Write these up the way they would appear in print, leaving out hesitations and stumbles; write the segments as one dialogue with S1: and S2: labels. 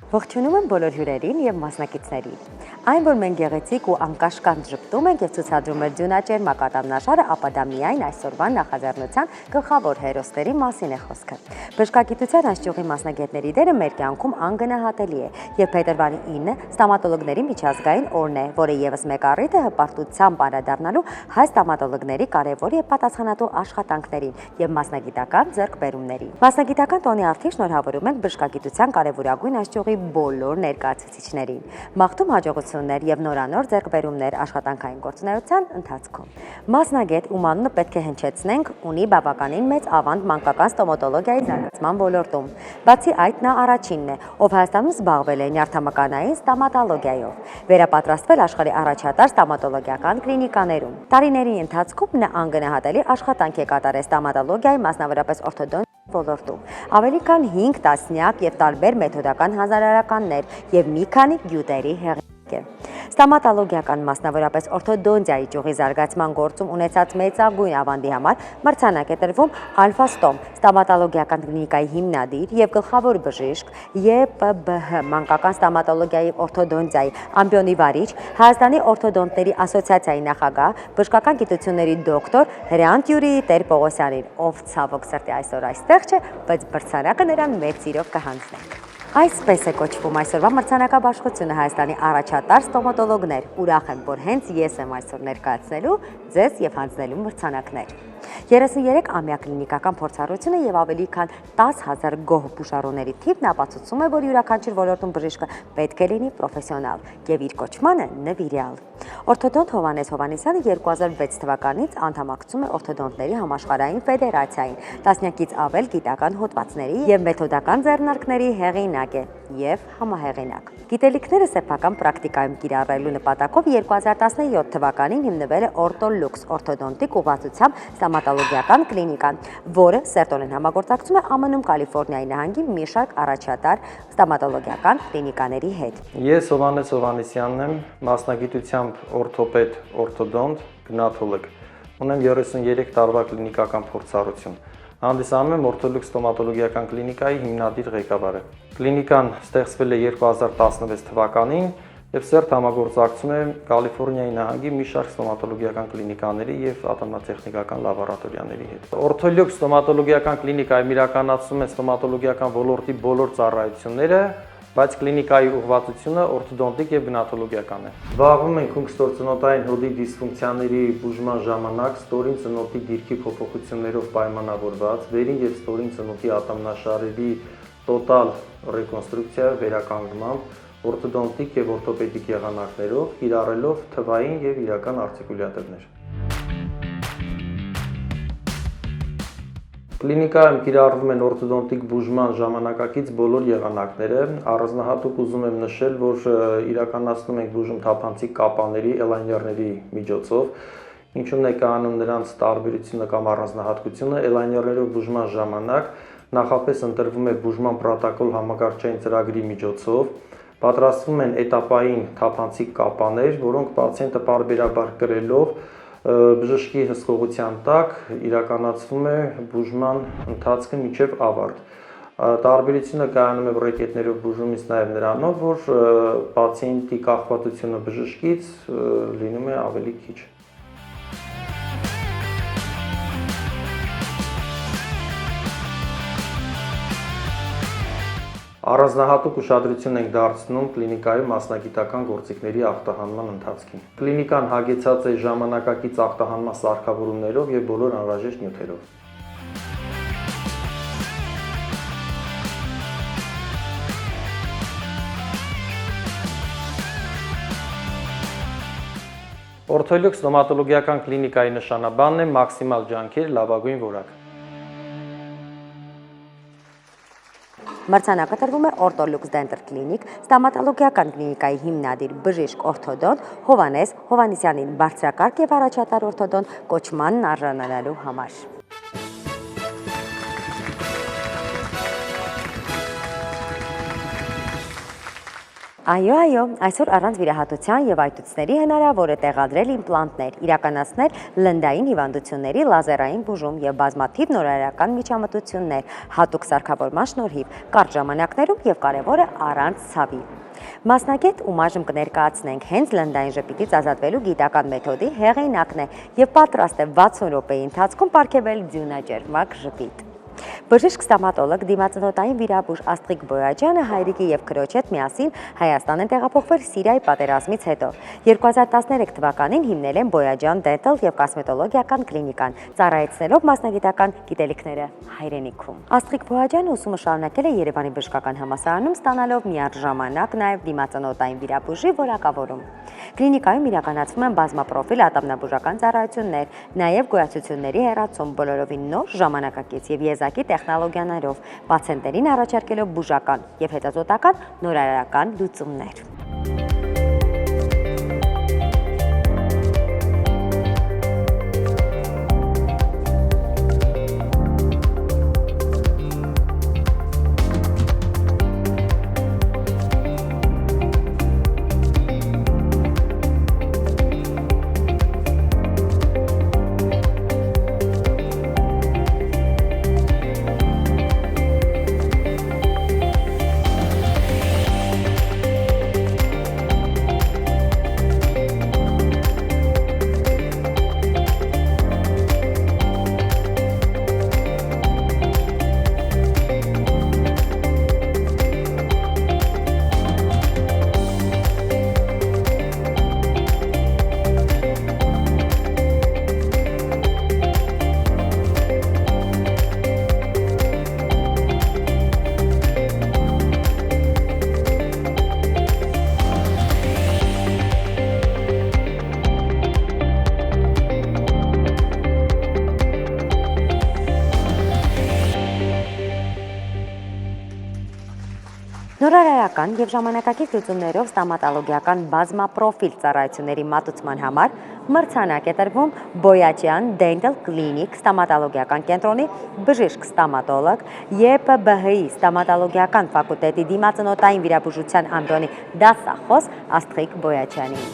S1: Ողջունում եմ բոլոր հյուրերին եւ մասնակիցներին։ Այն, որ մենք գեղեցիկ ու անկաշկանդ ժպտում ենք եւ ցուցադրում մեր ձյունաճեր մակատամնաշարը, ապա դա միայն այսօրվա նախաձեռնության գլխավոր հերոսների մասին է խոսքը։ Բժշկագիտության այս ճյուղի մասնագետների դերը մեր կյանքում անգնահատելի է, եւ փետրվարի 9-ը ստոմատոլոգների միջազգային օրն է, որը եւս մեկ առիթ է հպարտությամբ անդրադառնալու հայ ստոմատոլոգների կարևոր եւ պատասխանատու աշխատանքներին եւ մասնագիտական ձեռքբերումներին։ Մասնագիտական տոնի արդի շնորհավորում ենք բժշկագիտության կարևորագույն այս ճյուղի բոլոր ներկայացուցիչներին։ Մաղթում հաջողություններ եւ նորանոր ձեռքբերումներ աշխատանքային գործունեության ընթացքում։ Մասնագետ, ում անունը պետք է հնչեցնենք, ունի բավականին մեծ ավանդ մանկական ստոմատոլոգիայի զարգացման ոլորտում։ Բացի այդ, նա առաջինն է, ով Հայաստանում զբաղվել է նյարդամկանային ստոմատոլոգիայով, վերապատրաստվել աշխարհի առաջատար ստոմատոլոգիական կլինիկաներում։ Տարիների ընթացքում նա անգնահատելի աշխատանք է կատարել ստոմատոլոգիայի, մասնավորապես օրթոդոնտիայի ոլորտում։ Ավելի քան 5 տասնյակ եւ տարբեր մեթոդական հանրարարականներ եւ մի քանի գյուտերի հեղինակ է։ Ստոմատոլոգիական, մասնավորապես օրթոդոնտիայի ճյուղի զարգացման գործում ունեցած մեծագույն ավանդի համար մրցանակ է տրվում Ալֆաստոմ ստոմատոլոգիական կլինիկայի հիմնադիր եւ գլխավոր բժիշկ, ԵՊԲՀ մանկական ստոմատոլոգիայի օրթոդոնտիայի ամբիոնի վարիչ, Հայաստանի օրթոդոնտների ասոցիացիայի նախագահ, բժշկական գիտությունների դոկտոր Հրանտ Յուրիի Տեր-Պողոսյանին, ով ցավոք սրտի այսօր այստեղ չէ, բայց մրցանակը նրան մեծ սիրով կհանձնենք։ Այսպես է կոչվում այսօրվա մրցանակաբաշխությունը Հայաստանի առաջատար ստոմատոլոգներ։ Ուրախ եմ, որ հենց ես եմ այսօր ներկայացնելու ձեզ եւ հանձնելու մրցանակներ։ 33-ամյա կլինիկական փորձառությունը եւ ավելի քան 10,000 գոհ բուժառուների թիվն ապացուցում է, որ յուրաքանչյուր ոլորտում բժիշկը պետք է լինի պրոֆեսիոնալ եւ իր կոչմանը նվիրյալ։ Օրթոդոնտ Հովհաննես Հովհաննիսյանը 2006 թվականից անդամակցում է օրթոդոնտների համաշխարհային ֆեդերացիային, տասնյակից ավել գիտական հոդվածների եւ մեթոդական ձեռնարկների հեղինակ է եւ համահեղինակ։ Գիտելիքները սեփական պրակտիկայում կիրառելու նպատակով 2017 թվականին հիմնվել է Ortolux օրթոդոնտիկ ուղղվածությամբ ստոմատոլոգիական կլինիկան, որը սերտորեն համագործակցում է ԱՄՆ-ում Կալիֆոռնիայի նահանգի մի շարք առաջատար ստոմատոլոգիական կլինիկաների հետ։
S2: Ես Հովհաննես Հովհաննիսյանն եմ, մասնագիտությամբ օրթոպեդ, օրթոդոնտ, գնաթոլոգ։ Ունեմ 33 տարվա կլինիկական փորձառություն։ Հանդիսանում եմ Ortolux ստոմատոլոգիական կլինիկայի հիմնադիր ղեկավարը։ Կլինիկան ստեղծվել է 2016 թվականին եւ սերտ համագործակցում է Կալիֆոռնիայի նահանգի մի շարք ստոմատոլոգիական կլինիկաների եւ ատոմատեխնիկական լաբորատորիաների հետ։ Ortolux ստոմատոլոգիական կլինիկայում իրականացում է ստոմատոլոգիական ոլորտի բոլոր ծառայությունները, բայց կլինիկայի ուղղվածությունը օրթոդոնտիկ եւ գնաթոլոգիական է։ Զբաղվում ենք հունքստործնոտային հոդի դիսֆունկցիաների բուժման ժամանակ ստորին ծնոտի դիրքի փոփոխություններով պայմանավորված վերին եւ ստորին ծնոտի ատամնաշարերի տոտալ ռեկոնստրուկցիայով վերականգնմամբ օրթոդոնտիկ եւ օրթոպեդիկ եղանակներով, կիրառելով թվային եւ իրական արտիկուլյատորներ։ Կլինիկայում կիրառվում են օրթոդոնտիկ բուժման ժամանակակից բոլոր եղանակները, առանձնահատուկ ուզում եմ նշել, որ իրականացնում ենք բուժում թափանցիկ կապաների, էլայներների միջոցով, ինչում ներկայանում նրանց տարբերությունը կամ առանձնահատկությունը էլայներներով բուժման ժամանակ նախապես ընտրվում է բուժման պրոտոկոլ համակարգչային ծրագրի միջոցով, պատրաստվում են էտապային թափանցիկ կապաներ, որոնք պացիենտը պարբերաբար կրելով բժշկի հսկողության տակ իրականացվում է բուժման ընթացքը մինչև ավարտ։ Տարբերությունը կայանում է ռեկետներով բուժումից նաև նրանով, որ պացիենտի կախվածությունը բժշկից լինում է ավելի քիչ։ Առանձնահատուկ ուշադրություն ենք դարձնում կլինիկայում մասնագիտական գործիքների ախտահանման ընթացքին։ Կլինիկան հագեցած է ժամանակակից ախտահանման սարքավորումներով եւ բոլոր անհրաժեշտ նյութերով։ Ortolux ստոմատոլոգիական կլինիկայի նշանաբանն է մաքսիմալ ջանքեր, լավագույն որակ։
S1: Մրցանակը տրվում է Ortolux Dental Clinic ստոմատոլոգիական կլինիկայի հիմնադիր բժիշկ օրթոդոնտ Հովհաննես Հովհաննիսյանին բարձրակարգ եւ առաջատար օրթոդոնտ կոչմանն արժանանալու համար։ Այո, այսօր առանց վիրահատության եւ այտուցների հնարավոր է տեղադրել իմպլանտներ, իրականացնել լնդային հիվանդությունների լազերային բուժում եւ բազմաթիվ նորարարական միջամտություններ հատուկ սարքավորման շնորհիվ կարճ ժամանակներում եւ կարեւորը առանց ցավի։ Մասնագետ ում այժմ կներկայացնենք հենց լնդային ժպիտից ազատվելու գիտական մեթոդի հեղինակն է եւ պատրաստ է 60 րոպեի ընթացքում պարգևել ձյունաճերմակ ժպիտ։ Բժիշկ ստոմատոլոգ դիմացնոտային վիրաբույժ Աստղիկ Բոյաջյանը հայրիկի եւ քրոջ հետ միասին Հայաստան են տեղափոխվել Սիրիայի պատերազմից հետո։ 2013 թվականին հիմնել են Բոյաջյան դենտալ եւ կոսմետոլոգիական կլինիկան, ծառայեցնելով մասնագիտական գիտելիքները հայրենիքում։ Աստղիկ Բոյաջյանը ուսումը շարունակել է Երևանի բժշկական համալսարանում, ստանալով միաժամանակ նաեւ դիմացնոտային վիրաբույժի որակավորում։ Կլինիկայում իրականացվում են բազմապրոֆիլ ատամնաբուժական ծառայություններ, նաեւ գոյացությունների հեռացում բոլորովին նոր ժամանակակից եւ եզակի տեխնոլոգիաներով, պացիենտներին առաջարկելով բուժական եւ հետազոտական նորարարական լուծումներ։ Նորարարական եւ ժամանակակից լուծումներով ստոմատոլոգիական բազմապրոֆիլ ծառայությունների մատուցման համար մրցանակ է տրվում Բոյաջյան Dental Clinic ստոմատոլոգիական կենտրոնի բժիշկ ստոմատոլոգ ԵՊԲՀ-ի ստոմատոլոգիական ֆակուլտետի դիմացնոտային վիրաբուժության ամբիոնի դասախոս Աստղիկ Բոյաջյանին։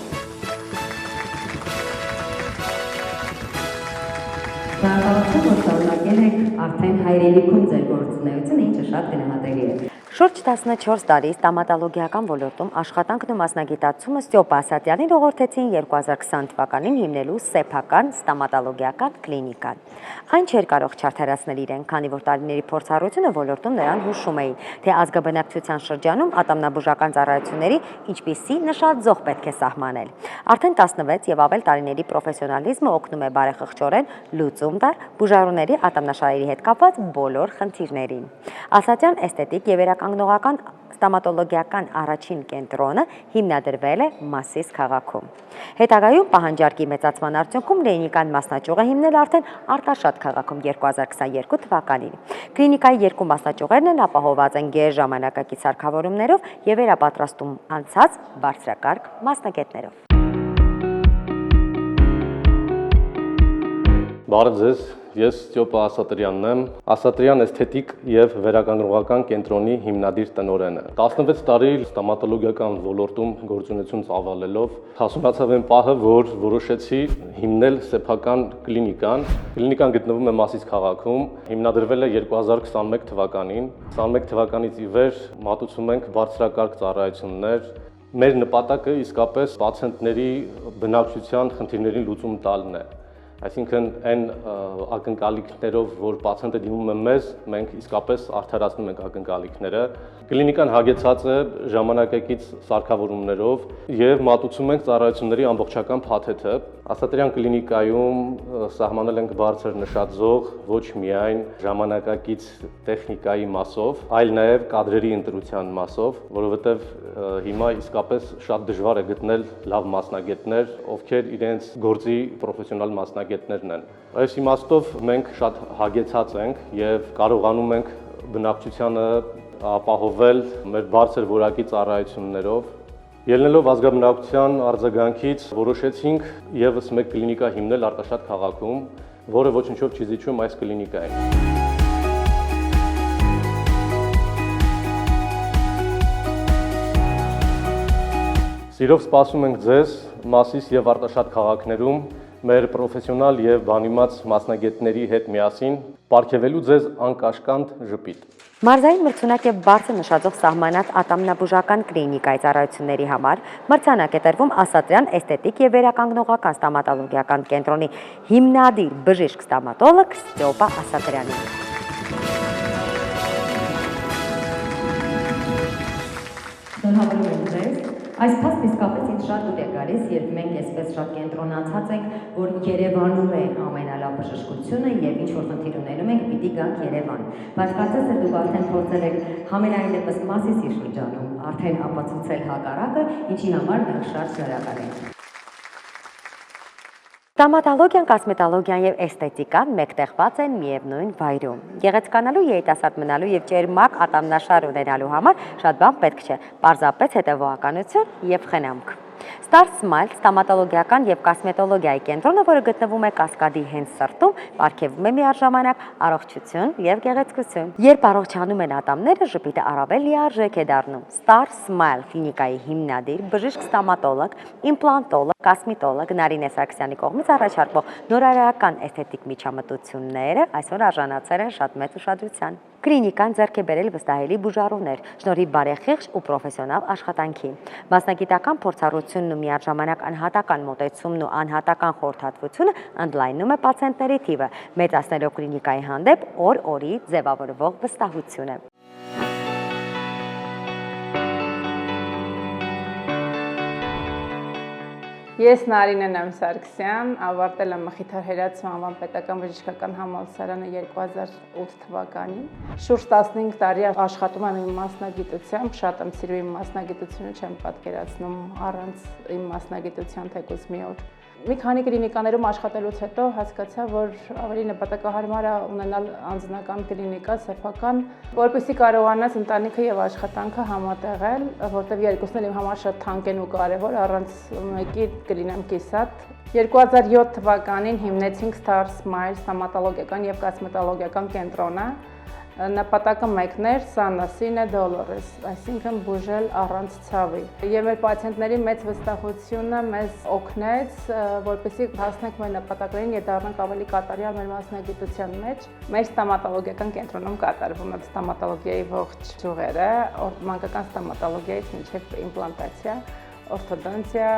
S1: Շնորհակալություն, որ շարունակել եք արդեն հայրենիքում ձեր գործունեությունը, ինչը շատ գնահատելի է։ Շուրջ 14 տարի ստոմատոլոգիական ոլորտում աշխատանքն ու մասնագիտացումը Ստյոպ Ասատյանին ուղղորդեցին 2020 թվականին հիմնելու սեփական ստոմատոլոգիական կլինիկան։ Այն չէր կարող չարդարացնել իրեն, քանի որ տարիների փորձառությունը ոլորտում նրան հուշում էին, թե ազգաբնակչության շրջանում ատամնաբուժական ծառայությունների ինչպիսի նշաձող պետք է սահմանել։ Արդեն 16 եւ ավել տարիների պրոֆեսիոնալիզմը օգնում է բարեխղճորեն լուծում տալ բուժարուների ատամնաշարերի հետ կապված բոլոր խնդիրներին։ Ասատյան էսթետիկ եւ վերականգնողական ստոմատոլոգիական առաջին կենտրոնը հիմնադրվել է Մասիս քաղաքում։ Հետագայում պահանջարկի մեծացման արդյունքում կլինիկան մասնաճյուղ է հիմնել արդեն Արտաշատ քաղաքում 2022 թվականին։ Կլինիկայի երկու մասնաճյուղերն են ապահովված են գերժամանակակից սարքավորումներով եւ վերապատրաստում անցած բարձրակարգ մասնագետներով։
S3: Բարև ձեզ, ես Ստյոպ Ասատրյանն եմ, Ասատրյան էսթետիկ եւ վերականգնողական կենտրոնի հիմնադիր տնօրենը։ 16 տարի ստոմատոլոգիական ոլորտում գործունեություն ծավալելով հասունացավ այն պահը, որ որոշեցի հիմնել սեփական կլինիկան։ Կլինիկան գտնվում է Մասիս քաղաքում, հիմնադրվել է 2021 թվականին։ 21 թվականից ի վեր մատուցում ենք բարձրակարգ ծառայություններ։ Մեր նպատակը իսկապես պացիենտների բնակչության խնդիրներին լուծում տալն է։ Այսինքն այն ակնկալիքներով, որ պացիենտը դիմում է մեզ, մենք իսկապես արդարացնում ենք ակնկալիքները։ Կլինիկան հագեցած է ժամանակակից սարքավորումներով եւ մատուցում ենք ծառայությունների ամբողջական փաթեթը։ Ասատրյան կլինիկայում սահմանել ենք բարձր նշաձող ոչ միայն ժամանակակից տեխնիկայի մասով, այլ նաեւ կադրերի ընտրության մասով, որովհետեւ հիմա իսկապես շատ դժվար է գտնել լավ մասնագետներ, ովքեր իրենց գործի պրոֆեսիոնալ մասնագետներն են։ Այս իմաստով մենք շատ հագեցած ենք եւ կարողանում ենք բնակչությանը ապահովել մեր բարձր որակի ծառայություններով։ Ելնելով ազգաբնակչության արձագանքից որոշեցինք եւս մեկ կլինիկա հիմնել Արտաշատ քաղաքում, որը ոչնչով չի զիջում այս կլինիկային։ Սիրով սպասում ենք ձեզ Մասիս եւ Արտաշատ քաղաքներում մեր պրոֆեսիոնալ եւ բանիմաց մասնագետների հետ միասին պարգևելու ձեզ անկաշկանդ ժպիտ։
S1: Մարզային մրցունակ եւ բարձր նշաձող սահմանած ատամնաբուժական կլինիկայի ծառայությունների համար մրցանակ է տրվում Ասատրյան էսթետիկ եւ վերականգնողական ստոմատոլոգիական կենտրոնի հիմնադիր բժիշկ ստոմատոլոգ Ստյոպա Ասատրյանին։ Շնորհավորում եմ ձեզ։ Այս փաստը իսկապես ինձ շատ դուր է գալիս, երբ մենք այսպես շատ կենտրոնացած ենք, որ Երևանում է ամենալավ բժշկությունը եւ ինչ որ խնդիր ունենում ենք, պիտի գանք Երևան։ Բայց կարծես թե դուք արդեն փորձել եք համենայն դեպս Մասիսի շրջանում արդեն ապացուցել հակառակը, ինչի համար մենք շատ շնորհակալ ենք։ Ստոմատոլոգիան, կոսմետոլոգիան եւ էսթետիկան մեկտեղված են միևնույն վայրում։ Գեղեցկանալու, երիտասարդ մնալու եւ ճերմակ ատամնաշար ունենալու համար շատ բան պետք չէ, պարզապես հետեւողականություն եւ խնամք։ Star Smile ստոմատոլոգիական եւ կոսմետոլոգիայի կենտրոնը, որը գտնվում է Կասկադի հենց սրտում, պարգևում է միաժամանակ առողջություն եւ գեղեցկություն։ Երբ առողջանում են ատամները, ժպիտը առավել լիարժեք է դառնում։ Star Smile կլինիկայի հիմնադիր բժիշկ ստոմատոլոգ, իմպլանտոլոգ, կոսմետոլոգ Նարինե Սարգսյանի կողմից առաջարկվող նորարարական էսթետիկ միջամտությունները այսօր արժանացել են շատ մեծ ուշադրության։ Կլինիկան ձեռք է բերել վստահելի բուժառուներ, շնորհիվ բարեխիղճ ու պրոֆեսիոնալ աշխատանքի։ Մասնագիտական փորձառությունն ու միաժամանակ անհատական մոտեցումն ու անհատական խորհրդատվությունը ընդլայնում է պացիենտների թիվը, մեծացնելով կլինիկայի հանդեպ օր-օրի ձևավորվող վստահությունը։
S4: Ես Նարինեն եմ Սարգսյան, ավարտել եմ Մխիթար Հերացու անվան պետական բժշկական համալսարանը 2008 թվականին։ Շուրջ 15 տարի աշխատում եմ իմ մասնագիտությամբ, շատ եմ սիրում իմ մասնագիտությունը, չեմ պատկերացնում առանց իմ մասնագիտության թեկուզ մի օր։ Մի քանի կլինիկաներում աշխատելուց հետո հասկացա, որ ավելի նպատակահարմար է ունենալ անձնական կլինիկա, սեփական, որպեսզի կարողանաս ընտանիքը եւ աշխատանքը համատեղել, որտեղ երկուսն էլ իմ համար շատ թանկ են ու կարեւոր, առանց մեկի կլինեմ կիսատ։ 2007 թվականին հիմնեցինք Star Smile ստոմատոլոգիական եւ կոսմետոլոգիական կենտրոնը։ Նպատակը մեկն էր Sane Sine Dolores, այսինքն բուժել առանց ցավի։ Եվ մեր պացիենտների մեծ վստահությունը մեզ օգնեց, որպեսզի հասնենք մեր նպատակներին եւ դառնանք ավելի կատարյալ մեր մասնագիտության մեջ։ Մեր ստոմատոլոգիական կենտրոնում կատարվում է ստոմատոլոգիայի ողջ ճյուղերը, մանկական ստոմատոլոգիայից մինչեւ իմպլանտացիա, օրթոդոնտիա,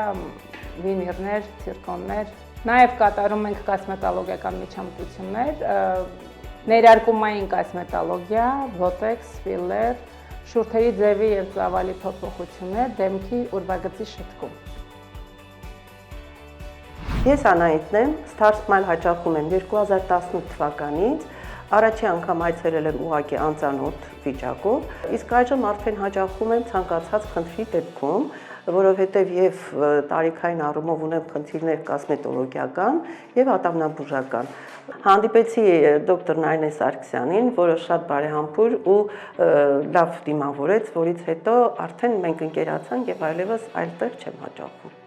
S4: վինիրներ, ցիրկոններ։ Նաեւ կատարում ենք կոսմետոլոգիական միջամտություններ, ներարկումային կոսմետոլոգիա, բոտեքս, ֆիլլեր, շուրթերի ձևի եւ ծավալի փոփոխություններ, դեմքի ուրվագծի շտկում։
S5: Ես Անահիտն եմ, Star Smile հաճախում եմ 2018 թվականից, առաջի անգամ այցելել եմ ուղղակի անծանոթ վիճակով, իսկ այժմ արդեն հաճախում եմ ցանկացած խնդրի դեպքում, որովհետև եւ տարիքային առումով ունեմ խնդիրներ կոսմետոլոգիական եւ ատամնաբուժական։ Հանդիպեցի դոկտոր Նարինե Սարգսյանին, որը շատ բարեհամբույր ու լավ դիմավորեց, որից հետո արդեն մենք ընկերացանք եւ այլևս այլտեղ չեմ հաճախում։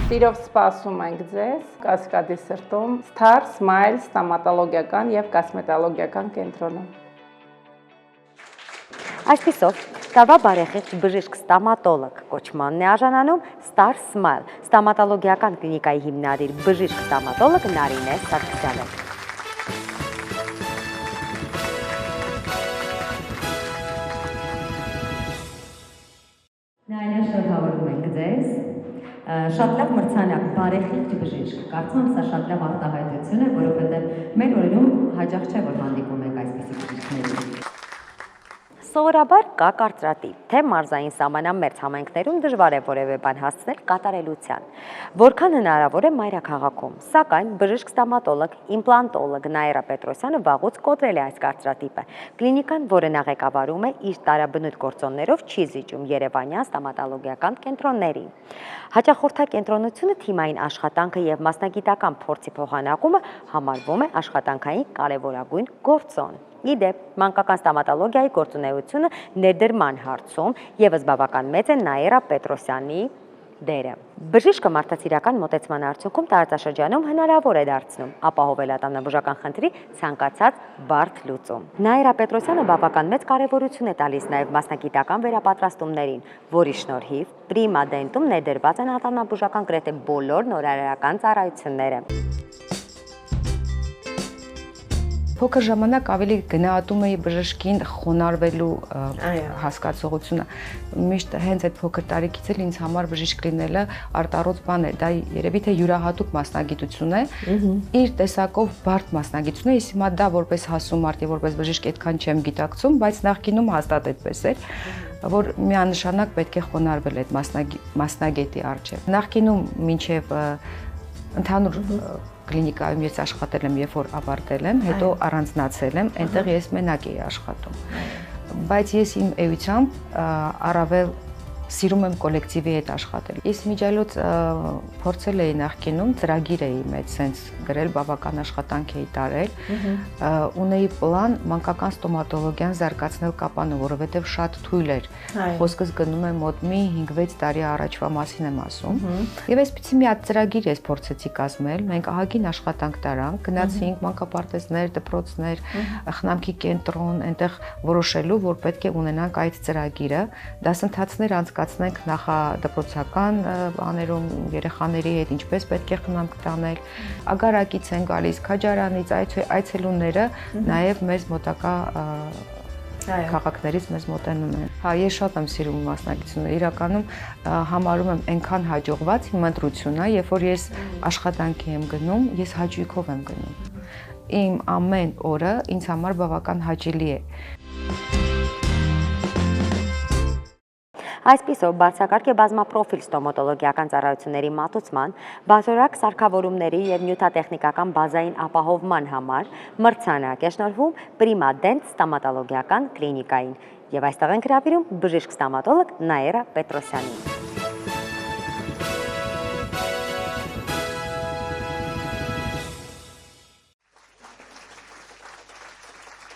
S4: Սիրով սպասում ենք ձեզ Կասկադի սրտում Star Smile ստոմատոլոգիական եւ կոսմետոլոգիական կենտրոնում։
S1: Այսպիսով, տարվա բարեխիղճ բժիշկ ստոմատոլոգ կոչմանն է արժանանում Star Smile ստոմատոլոգիական կլինիկայի հիմնադիր բժիշկ ստոմատոլոգ Նարինե Սարգսյանը։ Նարինե, շնորհավորում ենք ձեզ։ Շատ լավ մրցանակ, բարեխիղճ բժիշկ։ Կարծում եմ, սա շատ լավ արտահայտություն է, որովհետև մեր օրերում հաճախ չէ, որ հանդիպում ենք այսպիսի բժիշկների։ Սովորաբար կա կարծրատիպ, թե մարզային սահմանամերձ համայնքներում դժվար է որևէ բան հասցնել կատարելության, որքան հնարավոր է մայրաքաղաքում, սակայն բժիշկ ստոմատոլոգ, իմպլանտոլոգ Նաիրա Պետրոսյանը վաղուց կոտրել է այս կարծրատիպը։ Կլինիկան, որը նա ղեկավարում է, իր տարաբնույթ գործոններով չի զիջում երևանյան ստոմատոլոգիական կենտրոններին։ Հաճախորդակենտրոնությունը, թիմային աշխատանքը եւ մասնագիտական փորձի փոխանակումը համարվում է աշխատանքային կարևորագույն գործոն։ Իդեպ, մանկական ստոմատոլոգիայի գործունեությունը ներդրման հարցում եւս բավական մեծ է Նաիրա Պետրոսյանի դերը։ Բժիշկը մարդասիրական մոտեցման արդյունքում տարածաշրջանում հնարավոր է դարձնում ապահովել ատամնաբուժական խնդրի ցանկացած բարդ լուծում։ Նաիրա Պետրոսյանը բավական մեծ կարևորություն է տալիս նաև մասնագիտական վերապատրաստումներին, որի շնորհիվ Prima Dent-ում ներդրված են ատամնաբուժական գրեթե բոլոր նորարարական ծառայությունները։
S6: Փոքր ժամանակ ավելի գնահատում էի բժշկին խոնարհվելու հասկացողությունը։ Միշտ հենց այդ փոքր տարիքից էլ ինձ համար բժիշկ լինելը արտառոց բան է, դա երևի թե յուրահատուկ մասնագիտություն է, իր տեսակով բարդ մասնագիտություն է, իսկ հիմա դա որպես հասու մարդ եւ որպես բժիշկ այդքան չեմ գիտակցում, բայց նախկինում հաստատ այդպես էր, որ միանշանակ պետք է խոնարհվել այդ մասնագետի առջև։ Նախկինում մինչև ընդհանուր կլինիկայում ես աշխատել եմ, երբ որ ավարտել եմ, հետո առանձնացել եմ, այնտեղ ես մենակ էի աշխատում։ Բայց ես իմ էությամբ առավել սիրում եմ կոլեկտիվի հետ աշխատել։ Ես միջայլոց փորձել էի նախկինում, ծրագիր էի մեծ սենց գրել, բավական աշխատանք էի տարել, ունեի պլան մանկական ստոմատոլոգիան զարգացնել Կապանը, որովհետև շատ թույլ էր։ Խոսքս գնում է մոտ մի 5-6 տարի առաջվա մասին եմ ասում։ Եվ այսպեսի մի հատ ծրագիր ես փորձեցի կազմել, մենք ահագին աշխատանք տարանք, գնացինք մանկապարտեզներ, դպրոցներ, խնամքի կենտրոն, այնտեղ որոշելու, որ պետք է ունենանք այդ ծրագիրը, դասընթացներ անցկացնենք նախադպրոցական բաներում երեխաների հետ, ինչպես պետք է խնամք տանել, ագարակից են գալիս, քաջարանից, այցելունները նաև մեզ մոտակա քաղաքներից մեզ մոտենում են։ Հա, ես շատ եմ սիրում մասնագիտությունը, իրականում համարում եմ այնքան հաջողված իմ ընտրությունն է, երբ որ ես աշխատանքի եմ գնում, ես հաճույքով եմ գնում։ Իմ ամեն օրը ինձ համար բավական հաճելի է։
S1: Այսպիսով բարձրակարգ է բազմապրոֆիլ ստոմատոլոգիական ծառայությունների մատուցման, բազմորակ սարքավորումների եւ նյութատեխնիկական բազային ապահովման համար մրցանակ է շնորհվում Prima Dent ստոմատոլոգիական կլինիկային եւ այստեղ են հրավիրում բժիշկ ստոմատոլոգ Նաիրա Պետրոսյանին։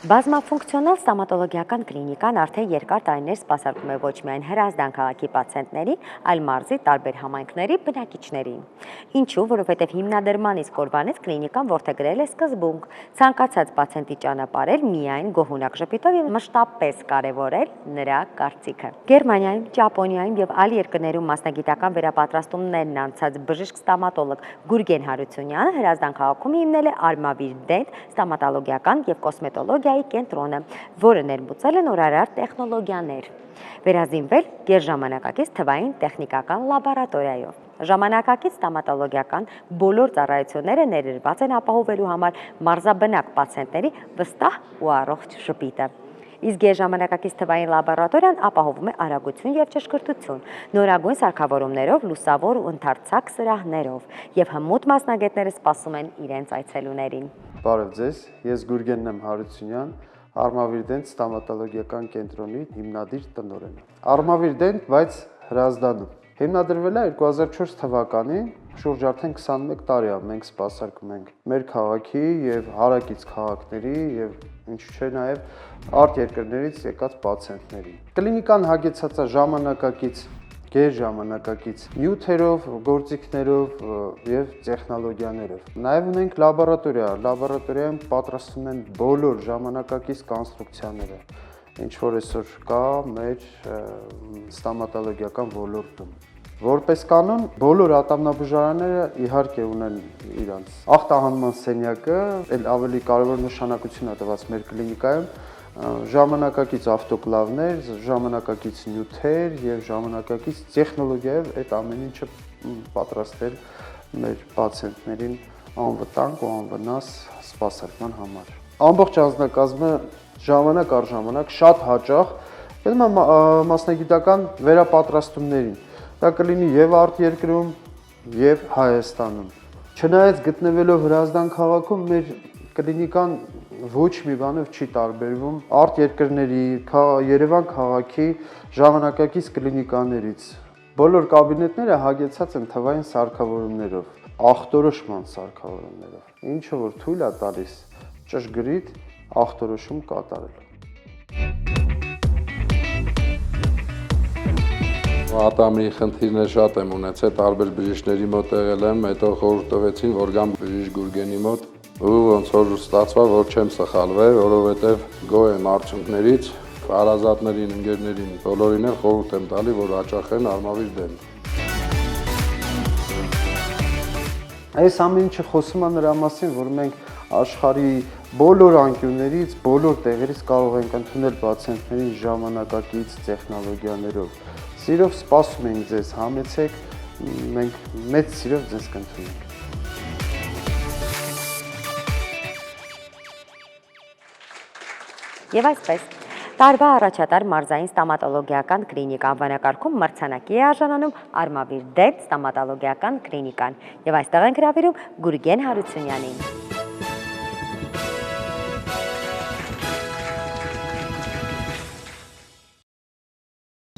S1: Բազմաֆունկցիոնալ ստոմատոլոգիական կլինիկան արդեն երկար տարիներ սպասարկում է ոչ միայն Հրազդան քաղաքի պացիենտների, այլ մարզի տարբեր համայնքների բնակիչներին։ Ինչու, որովհետև հիմնադրման իսկ օրվանից կլինիկան որդեգրել է սկզբունք, ցանկացած պացիենտի ճանապարհել միայն գոհունակ ժպիտով եւ մշտապես կարևորել նրա կարծիքը։ Գերմանիայում, Ճապոնիայում եւ այլ երկրներում մասնագիտական վերապատրաստումներն անցած բժիշկ ստոմատոլոգ Գուրգեն Հարությունյանը Հրազդան քաղաքում հիմնել է Armavir Dent ստոմատոլոգիական եւ կոսմետոլոգիայի կենտրոնը, որը ներմուծել է նորարար տեխնոլոգիաներ, վերազինվել գերժամանակակից թվային տեխնիկական լաբորատորիայով։ Ժամանակակից ստոմատոլոգիական բոլոր ծառայությունները ներդրված են ապահովելու համար մարզաբնակ պացիենտների վստահ ու առողջ ժպիտը։ Իսկ գերժամանակակից թվային լաբորատորիան ապահովում է արագություն եւ ճշգրտություն, նորագույն սարքավորումներով, լուսավոր ու ընդարձակ սրահներով եւ հմուտ մասնագետները սպասում են իրենց այցելուներին։
S7: Բարև ձեզ, ես Գուրգեն եմ Հարությունյան, Armavir Dent ստոմատոլոգիական կենտրոնի հիմնադիր տնօրենը։ Armavir Dent, բայց Հրազդանում։ Հիմնադրվել է 2004 թվականին, շուրջ արդեն 21 տարի է մենք սպասարկում ենք մեր քաղաքի եւ հարակից քաղաքների եւ ինչու՞ չէ նաեւ արտերկրներից եկած պացիենտների։ Կլինիկան հագեցած է ժամանակակից գերժամանակակից նյութերով, գործիքներով եւ տեխնոլոգիաներով։ Նաեւ ունենք լաբորատորիա, լաբորատորիայում պատրաստում են բոլոր ժամանակակից կոնստրուկցիաները, ինչ որ այսօր կա մեր ստոմատոլոգիական ոլորտում։ Որպես կանոն, բոլոր ատամնաբուժարանները իհարկե ունեն իրանց ախտահանման սենյակը, այլ ավելի կարևոր նշանակություն է տված մեր կլինիկայում, ժամանակակից ավտոկլավներ, ժամանակակից նյութեր եւ ժամանակակից տեխնոլոգիայով այդ ամեն ինչը պատրաստել մեր պացիենտներին անվտանգ ու անվնաս սպասարկման համար։ Ամբողջ անձնակազմը ժամանակ առ ժամանակ շատ հաճախ գնում է մասնագիտական վերապատրաստումներին։ Դա կլինի եւ արտերկրում, եւ Հայաստանում։ Չնայած գտնվելով Հրազդան քաղաքում, մեր կլինիկան ոչ մի բանով չի տարբերվում արտերկրների, Երևան քաղաքի ժամանակակից կլինիկաներից։ Բոլոր կաբինետները հագեցած են թվային սարքավորումներով, ախտորոշման սարքավորումներով, ինչը որ թույլ է տալիս ճշգրիտ ախտորոշում կատարել։
S8: Ատամի խնդիրներ շատ եմ ունեցել, տարբեր բժիշկների մոտ եղել եմ, հետո խորհուրդ տվեցին, որ գամ բժիշկ Գուրգենի մոտ, ու ոնց որ ստացվա, որ չեմ սխալվել, որովհետև գոհ եմ արդյունքներից, հարազատներին, ընկերներին, բոլորին էլ խորհուրդ եմ տալի, որ հաճախեն Արմավիր դեն։
S7: Այս ամեն ինչը խոսում է նրա մասին, որ մենք աշխարհի բոլոր անկյուններից, բոլոր տեղերից կարող ենք ընդունել պացիենտներին ժամանակակից տեխնոլոգիաներով։ Սիրով սպասում ենք ձեզ, համեցեք, մենք մեծ սիրով ձեզ կընդունենք։
S1: Եվ այսպես, տարվա առաջատար մարզային ստամատոլոգիական կլինիկ անվանակարգում մրցանակի է արժանանում Արմավիր դենտ ստամատոլոգիական կլինիկան, եւ այստեղ ենք հրավիրում Գուրգեն Հարությունյանին։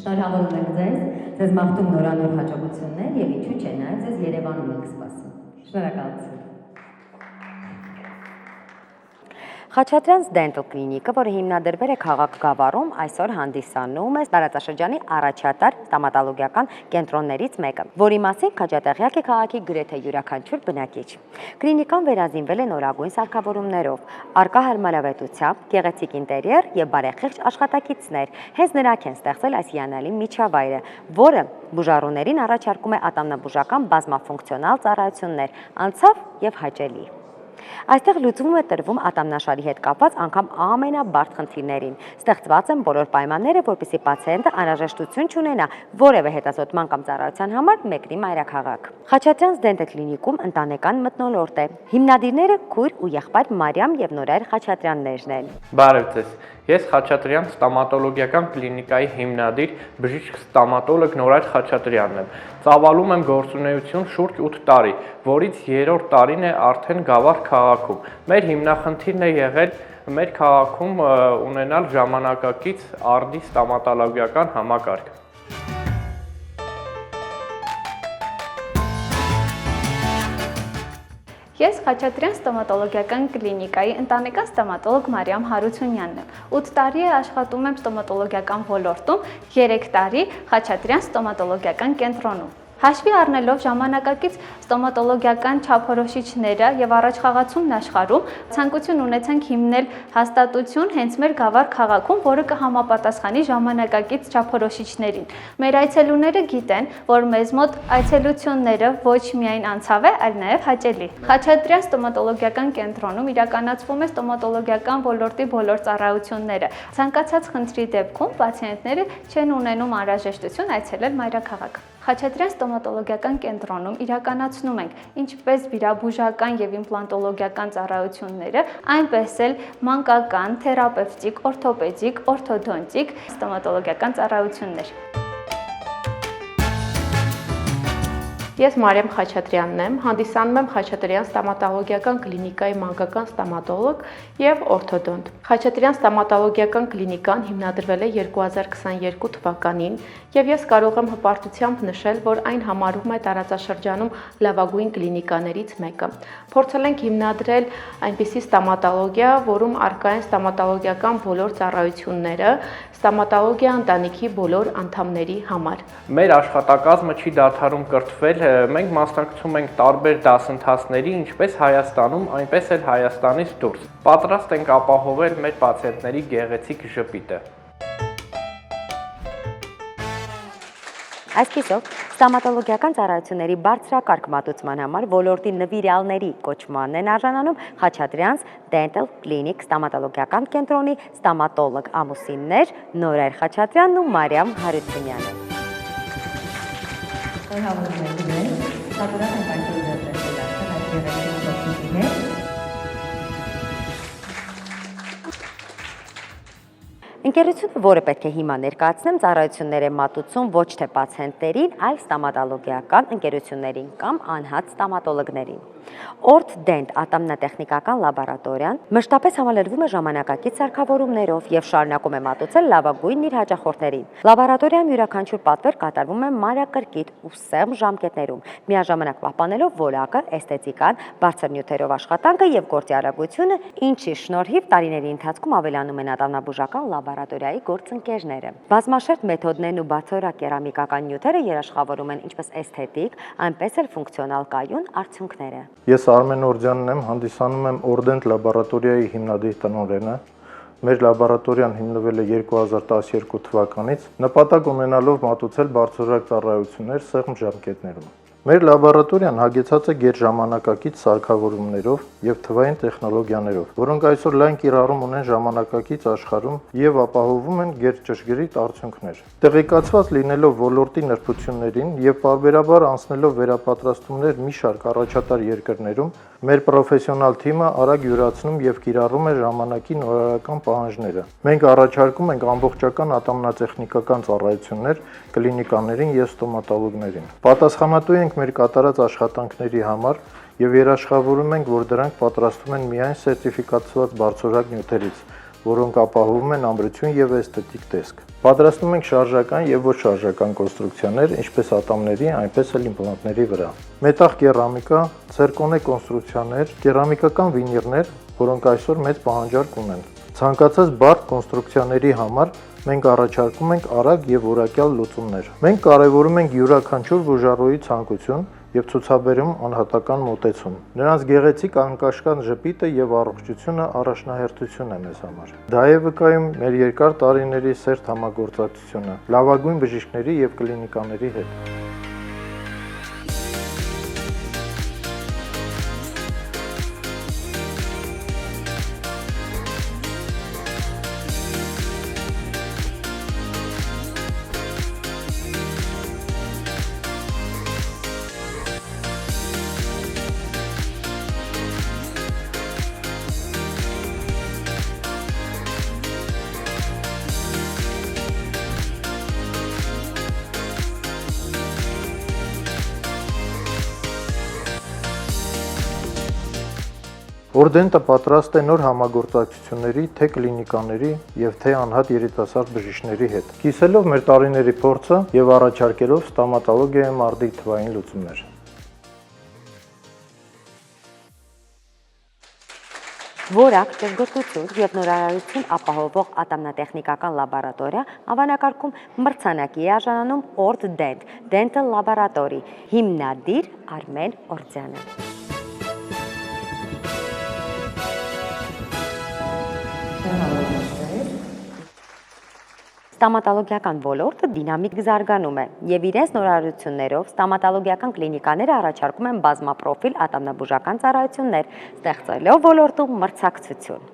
S1: Շնորհավորում ենք ձեզ մաղթում նորանոր հաջողություններ եւ ինչու՞ չէ, նաեւ ձեզ Երևանում ենք սպասում։ Շնորհակալություն։ Խաչատրյանց Dental Clinic-ը, որը հիմնադրվել է քաղաք Գավառում, այսօր հանդիսանում է տարածաշրջանի առաջատար ստամատոլոգիական կենտրոններից մեկը, որի մասին քաջատեղյակ է քաղաքի գրեթե յուրաքանչյուր բնակիչ։ Կլինիկան վերազինվել է նորագույն սարքավորումներով, առկա հարմարավետությամբ, գեղեցիկ ինտերիեր եւ բարեխիղճ աշխատակիցներ։ Հենց նրանք են ստեղծել այս հիանալի միջավայրը, որը բուժառուներին առաջարկում է ատամնաբուժական բազմաֆունկցիոնալ ծառայություններ, անցավ եւ հաճելի։ Այստեղ լուծվում է տրվում ատամնաշարի հետ կապված անգամ ամենաբարդ խնդիրներին։ Ստեղծված են բոլոր պայմանները, որպեսզի պացիենտը անհրաժեշտություն չունենա որևէ հետազոտման կամ ծառայության համար մեկնի մայրաքաղաք։ Խաչատրյանց Dental Clinic-ում ընտանեկան մթնոլորտ է։ Հիմնադիրները քույր ու եղբայր Մարիամ եւ Նորայր Խաչատրյաններն են։
S2: Բարև ձեզ։ Ես Խաչատրյան ստամատոլոգիական կլինիկայի հիմնադիր բժիշկ ստամատոլոգ Նորայր Խաչատրյանն եմ։ Ծավալում եմ գործունեություն շուրջ 8 տարի, որից 3-րդ տարին է արդեն Գավառ քաղաքում։ Մեր հիմնախնդիրն է եղել մեր քաղաքում ունենալ ժամանակակից արդի ստամատոլոգիական համակարգ։
S9: Ես Խաչատրյան ստոմատոլոգիական կլինիկայի ընտանեկան ստոմատոլոգ Մարիամ Հարությունյանն եմ։ 8 տարի է աշխատում եմ ստոմատոլոգիական ոլորտում, 3 տարի Խաչատրյան ստոմատոլոգիական կենտրոնում։ Հաշվի առնելով ժամանակակից ստոմատոլոգիական չափորոշիչները եւ առաջխաղացումն աշխարհում, ցանկություն ունեցանք հիմնել հաստատություն հենց մեր Գավառ քաղաքում, որը կհամապատասխանի ժամանակակից չափորոշիչներին։ Մեր այցելուները գիտեն, որ մեզ մոտ այցելությունները ոչ միայն անցավ է, այլ նաեւ հաճելի։ Խաչատրյան ստոմատոլոգիական կենտրոնում իրականացվում է ստոմատոլոգիական ոլորտի բոլոր ծառայությունները։ Ցանկացած խնդրի դեպքում պացիենտները չեն ունենում անհրաժեշտություն այցելել մայրաքաղաք։ Խաչատրյան ստոմատոլոգիական կենտրոնում իրականացնում ենք ինչպես վիրաբուժական եւ իմպլանտոլոգիական ծառայությունները, այնպես էլ մանկական, թերապևտիկ, օրթոպեդիկ, օրթոդոնտիկ ստոմատոլոգիական ծառայություններ։
S10: Ես Մարիամ Խաչատրյանն եմ, հանդիսանում եմ Խաչատրյան ստամատոլոգիական կլինիկայի մանկական ստամատոլոգ եւ օրթոդոնտ։ Խաչատրյան ստամատոլոգիական կլինիկան հիմնադրվել է 2022 թվականին եւ ես կարող եմ հպարտությամբ նշել, որ այն համարվում է տարածաշրջանում լավագույն կլինիկաներից մեկը։ Փորձել ենք հիմնադրել այնպիսի ստամատոլոգիա, որում առկա են ստամատոլոգիական բոլոր ծառայությունները, ստամատոլոգիա ընտանիքի բոլոր անդամների համար։
S2: Մեր աշխատակազմը չի դադարում կրթվել, մենք մասնակցում ենք տարբեր դասընթացների, ինչպես Հայաստանում, այնպես էլ Հայաստանից դուրս։ Պատրաստ ենք ապահովել մեր պացիենտների գեղեցիկ ժպիտը։
S1: Այսպիսով, ստամատոլոգիական ծառայությունների բարձրակարգ մատուցման համար ոլորտի նվիրյալների կոչմանն են արժանանում Խաչատրյանց Dental Clinic ստամատոլոգիական կենտրոնի ստամատոլոգ ամուսիններ Նորայր Խաչատրյանն ու Մարիամ Հարությունյանը։ Ընկերությունը, որը պետք է հիմա ներկայացնեմ, ծառայություններ է մատուցում ոչ թե պացիենտներին, այլ ստամատոլոգիական ընկերություններին կամ անհատ ստամատոլոգներին։ Orth-Dent ատամնատեխնիկական լաբորատորիան մշտապես համալրվում է ժամանակակից սարքավորումներով եւ շարունակում է մատուցել լավագույնն իր հաճախորդներին։ Լաբորատորիայում յուրաքանչյուր պատվեր կատարվում է մանրակրկիտ ու սեղմ ժամկետներում, միաժամանակ պահպանելով որակը, էսթետիկան, բարձր նյութերով աշխատանքը եւ գործի արագությունը, ինչի շնորհիվ տարիների ընթացքում ավելանում են ատամնաբուժական լաբորատորիաների լաբորատորիայի գործընկերները։ Բազմաշերտ մեթոդներն ու բացօրակ կերամիկական նյութերը երաշխավորում են ինչպես էսթետիկ, այնպես էլ ֆունկցիոնալ կայուն արդյունքները։
S11: Ես Արմեն Օրդյանն եմ, հանդիսանում եմ Ordent լաբորատորիայի հիմնադիր տնօրենը։ Մեր լաբորատորիան հիմնվել է 2012 թվականից, նպատակ ունենալով մատուցել բարձրորակ ծառայություններ սեղմ ժամկետներում։ Մեր լաբորատորիան հագեցած է գերժամանակակից սարքավորումներով եւ թվային տեխնոլոգիաներով, որոնք այսօր լայն կիրառում ունեն ժամանակակից աշխարհում եւ ապահովում են գերճշգրիտ արդյունքներ։ Տեղեկացված լինելով ոլորտի նրբություններին եւ պարբերաբար անցնելով վերապատրաստումներ մի շարք առաջատար երկրներում, մեր պրոֆեսիոնալ թիմը արագ յուրացնում եւ կիրառում է ժամանակի նորարարական պահանջները։ Մենք առաջարկում ենք ամբողջական ատամնատեխնիկական ծառայություններ կլինիկաներին եւ ստոմատոլոգներին։ Պատասխանատու ենք մեր կատարած աշխատանքների համար եւ երաշխավորում ենք, որ դրանք պատրաստվում են միայն սերտիֆիկացված բարձրորակ նյութերից, որոնք ապահովում են ամրություն եւ էսթետիկ տեսք։ Պատրաստում ենք շարժական եւ ոչ շարժական կոնստրուկցիաներ, ինչպես ատամների, այնպես էլ իմպլանտների վրա։ Մետաղ կերամիկա, ցիրկոնե կոնստրուկցիաներ, կերամիկական վինիրներ, որոնք այսօր մեծ պահանջարկ ունեն։ Ցանկացած բարդ կոնստրուկցիաների համար մենք առաջարկում ենք արագ եւ որակյալ լուծումներ։ Մենք կարևորում ենք յուրաքանչյուր բուժառուի ցանկություն եւ ցուցաբերում անհատական մոտեցում։ Նրանց գեղեցիկ անկաշկան ժպիտը եւ առողջությունը առաջնահերթություն է մեզ համար։ Դա է վկայում մեր երկար տարիների սերտ համագործակցությունը լավագույն բժիշկների եւ կլինիկաների հետ։ Ordent-ը պատրաստ է նոր համագործակցությունների թե կլինիկաների եւ թե անհատ երիտասարդ բժիշկների հետ, կիսելով մեր տարիների փորձը եւ առաջարկելով ստոմատոլոգիայի մարդի թվային լուծումներ։
S1: Որակ, ճշգրտություն եւ նորարարություն ապահովող ատամնատեխնիկական լաբորատորիա անվանակարգում մրցանակի է արժանանում Ordent Dental Laboratory, հիմնադիր Արմեն Օրդյանը։ Ստոմատոլոգիական ոլորտը դինամիկ զարգանում է եւ իրենց նորարարություններով ստոմատոլոգիական կլինիկաները առաջարկում են բազմապրոֆիլ ատամնաբուժական ծառայություններ, ստեղծելով ոլորտում մրցակցություն։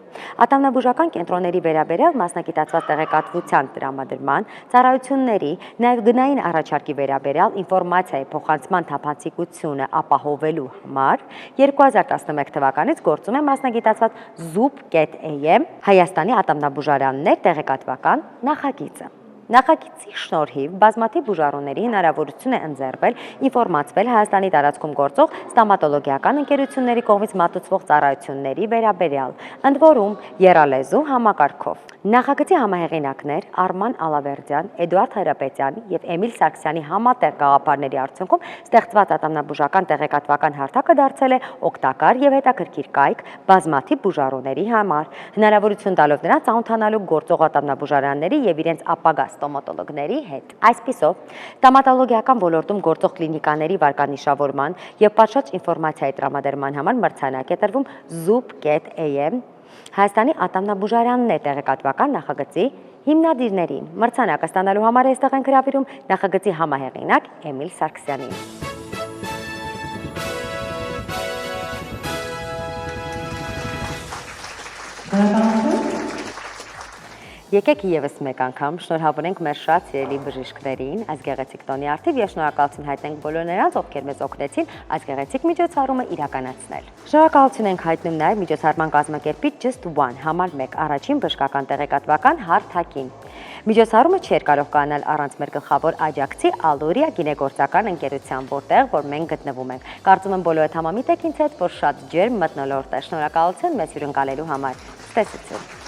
S1: Ատամնաբուժական կենտրոնների վերաբերյալ մասնագիտացված տեղեկատվության տրամադրման, ծառայությունների, նաև գնային առաջարկի վերաբերյալ ինֆորմացիայի փոխանցման թափանցիկությունը ապահովելու համար 2011 թվականից գործում է մասնագիտացված ZUP.am Հայաստանի ատամնաբուժարաններ տեղեկատվական նախագիծը։ Նախագծի շնորհիվ բազմաթիվ բուժառուների հնարավորություն է ընձեռվել ինֆորմացվել Հայաստանի տարածքում գործող ստոմատոլոգիական ընկերությունների կողմից մատուցվող ծառայությունների վերաբերյալ, ընդ որում եռալեզու համակարգով։ Նախագծի համահեղինակներ Արման Ալավերդյան, Էդուարդ Հայրապետյան եւ Էմիլ Սարգսյանի համատեղ գաղափարների արդյունքում ստեղծված ատամնաբուժական տեղեկատվական հարթակը դարձել է օգտակար եւ հետաքրքիր կայք բազմաթիվ բուժառուների համար, հնարավորություն տալով նրանց ծանոթանալու գործող ատամնաբուժարանների եւ իրենց ապագա ստոմատոլոգների հետ։ Այսպիսով, ստոմատոլոգիական ոլորտում գործող կլինիկաների վարկանիշավորման եւ պատշաճ ինֆորմացիայի տրամադրման համար մրցանակ է տրվում ZUP.am Հայաստանի ատամնաբուժարաններ տեղեկատվական նախագծի հիմնադիրներին։ Մրցանակը ստանալու համար այստեղ են հրավիրում նախագծի համահեղինակ Էմիլ Սարգսյանին։ Եկեք եւս մեկ անգամ շնորհավորենք մեր շատ սիրելի բժիշկներին այս գեղեցիկ տոնի արդիվ եւ շնորհակալություն հայտնենք բոլոր նրանց, ովքեր մեզ օգնեցին այս գեղեցիկ միջոցառումը իրականացնել։ Շնորհակալություն ենք հայտնում նաեւ միջոցառման կազմակերպիչ Just One համար 1 առաջին բժշկական տեղեկատվական հարթակին։ Միջոցառումը չէր կարող կանալ առանց մեր գլխավոր աջակցի Allura գինեգործական ընկերության, որտեղ որ մենք գտնվում ենք։ Կարծում եմ բոլորդ համամիտ եք ինձ հետ, որ շատ ջերմ մթնոլորտ է։ Շնորհակալություն մեզ հյուրընկալելու համար։ Ցտեսություն։